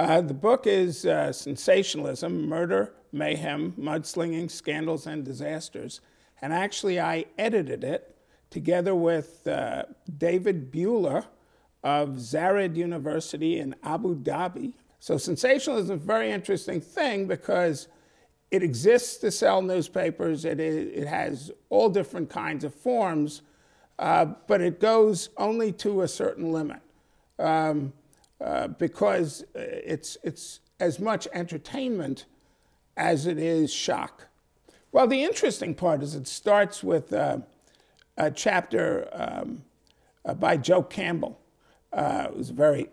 The book is Sensationalism, Murder, Mayhem, Mudslinging, Scandals, and Disasters. And actually, I edited it together with David Buehler of Zared University in Abu Dhabi. So sensationalism is a very interesting thing because it exists to sell newspapers. It has all different kinds of forms, but it goes only to a certain limit because it's as much entertainment as it is shock. Well, the interesting part is it starts with a chapter by Joe Campbell, who's a very,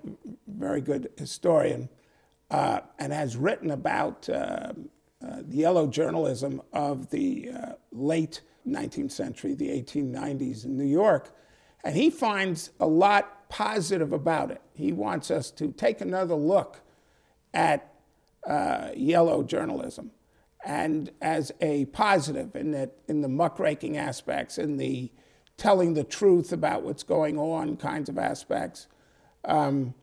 very good historian, and has written about the yellow journalism of the late 19th century, the 1890s in New York. And he finds a lot positive about it. He wants us to take another look at yellow journalism and as a positive in that, in the muckraking aspects, in the telling the truth about what's going on kinds of aspects. And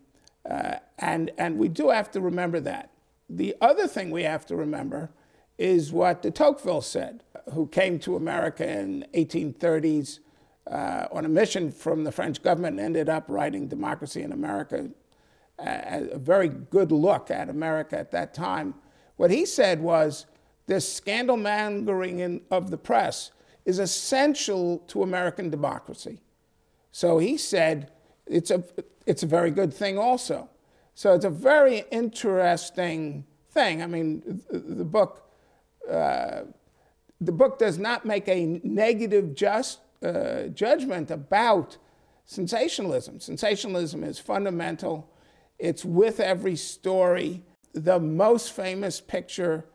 we do have to remember that. The other thing we have to remember is what de Tocqueville said, who came to America in 1830s on a mission from the French government and ended up writing Democracy in America, a very good look at America at that time. What he said was, this scandal mongering of the press is essential to American democracy. So he said it's a very good thing also. So it's a very interesting thing. I mean, the book does not make a negative judgment about sensationalism. Sensationalism is fundamental. It's with every story. The most famous picture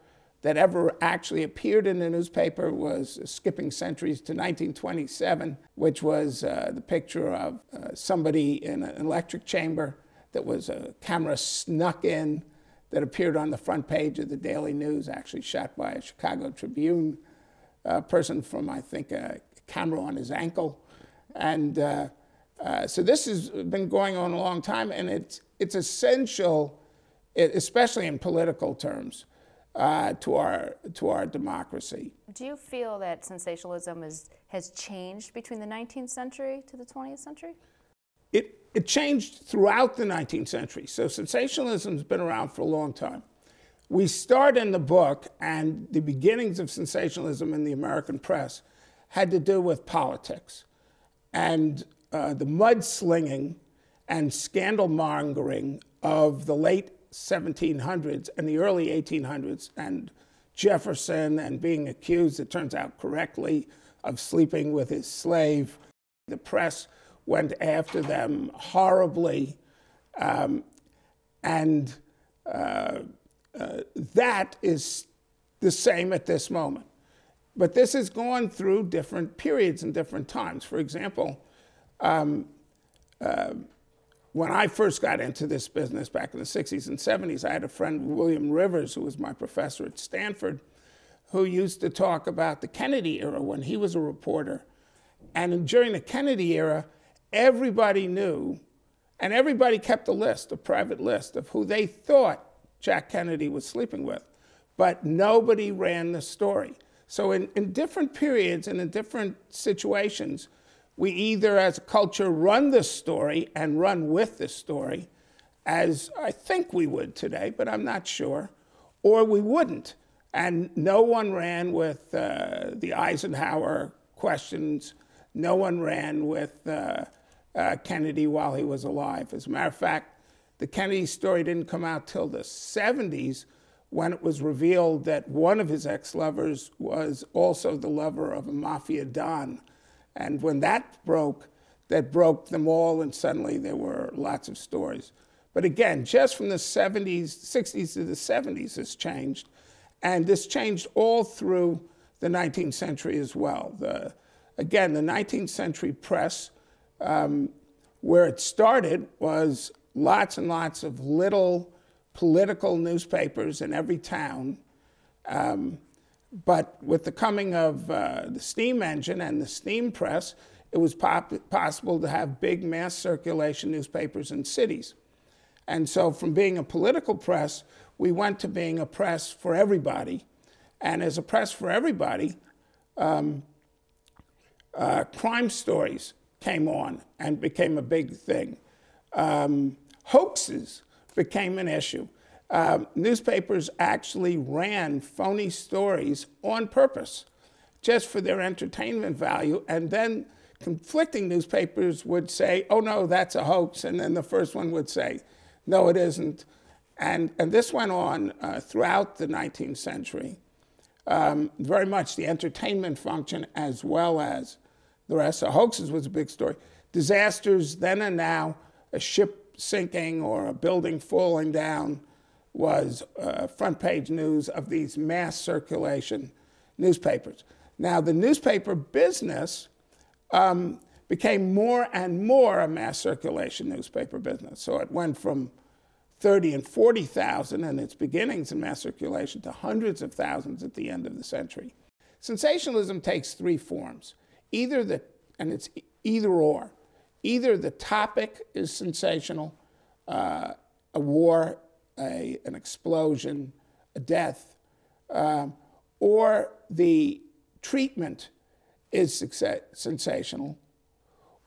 that ever actually appeared in the newspaper was Skipping Centuries to 1927, which was the picture of somebody in an electric chamber that was a camera snuck in that appeared on the front page of the Daily News, actually shot by a Chicago Tribune person from, I think, a camera on his ankle. And so this has been going on a long time, and it's essential, especially in political terms, to our democracy. Do you feel that sensationalism has changed between the 19th century to the 20th century? It changed throughout the 19th century. So sensationalism has been around for a long time. We start in the book, and the beginnings of sensationalism in the American press had to do with politics and the mudslinging and scandal mongering of the late 1700s and the early 1800s, and Jefferson and being accused, it turns out correctly, of sleeping with his slave. The press went after them horribly, and that is the same at this moment. But this has gone through different periods and different times. For example, when I first got into this business back in the 60s and 70s, I had a friend, William Rivers, who was my professor at Stanford, who used to talk about the Kennedy era when he was a reporter. And during the Kennedy era, everybody knew, and everybody kept a list, a private list, of who they thought Jack Kennedy was sleeping with. But nobody ran the story. So in different periods and in different situations, we either as a culture run the story and run with the story, as I think we would today, but I'm not sure, or we wouldn't. And no one ran with the Eisenhower questions. No one ran with Kennedy while he was alive. As a matter of fact, the Kennedy story didn't come out till the 70s, when it was revealed that one of his ex-lovers was also the lover of a mafia don. And when that broke them all, and suddenly there were lots of stories. But again, just from the 60s to the 70s, this changed. And this changed all through the 19th century as well. Again, the 19th century press, where it started was lots and lots of little political newspapers in every town. But with the coming of the steam engine and the steam press, it was possible to have big mass circulation newspapers in cities. And so from being a political press, we went to being a press for everybody. And as a press for everybody, crime stories came on and became a big thing. Hoaxes became an issue. Newspapers actually ran phony stories on purpose, just for their entertainment value, and then conflicting newspapers would say, oh no, that's a hoax, and then the first one would say, no, it isn't. And this went on throughout the 19th century, very much the entertainment function as well as the rest. So hoaxes was a big story. Disasters then and now, a ship sinking or a building falling down was front page news of these mass circulation newspapers. Now the newspaper business became more and more a mass circulation newspaper business. So it went from 30 and 40,000 in its beginnings in mass circulation to hundreds of thousands at the end of the century. Sensationalism takes three forms. And it's either or. Either the topic is sensational, a war, an explosion, a death, or the treatment is sensational,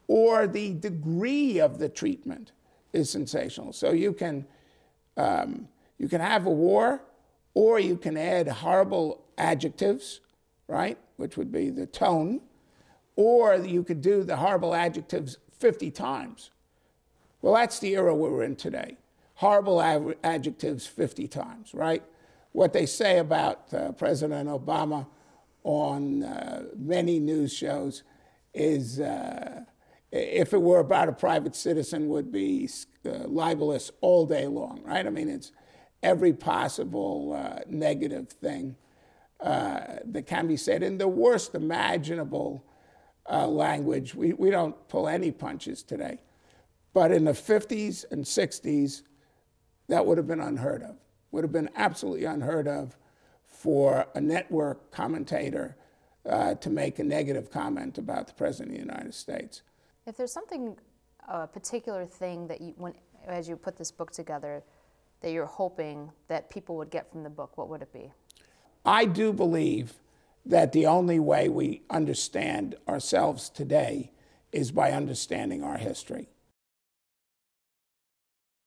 or the degree of the treatment is sensational. So you can have a war, or you can add horrible adjectives, right, which would be the tone, or you could do the horrible adjectives 50 times. Well, that's the era we're in today. Horrible adjectives 50 times, right? What they say about President Obama on many news shows is, if it were about a private citizen, would be libelous all day long, right? I mean, it's every possible negative thing that can be said in the worst imaginable language. We don't pull any punches today. But in the 50s and 60s, that would have been unheard of. Would have been absolutely unheard of for a network commentator to make a negative comment about the President of the United States. If there's something, a particular thing that as you put this book together, that you're hoping that people would get from the book, what would it be? I do believe that the only way we understand ourselves today is by understanding our history.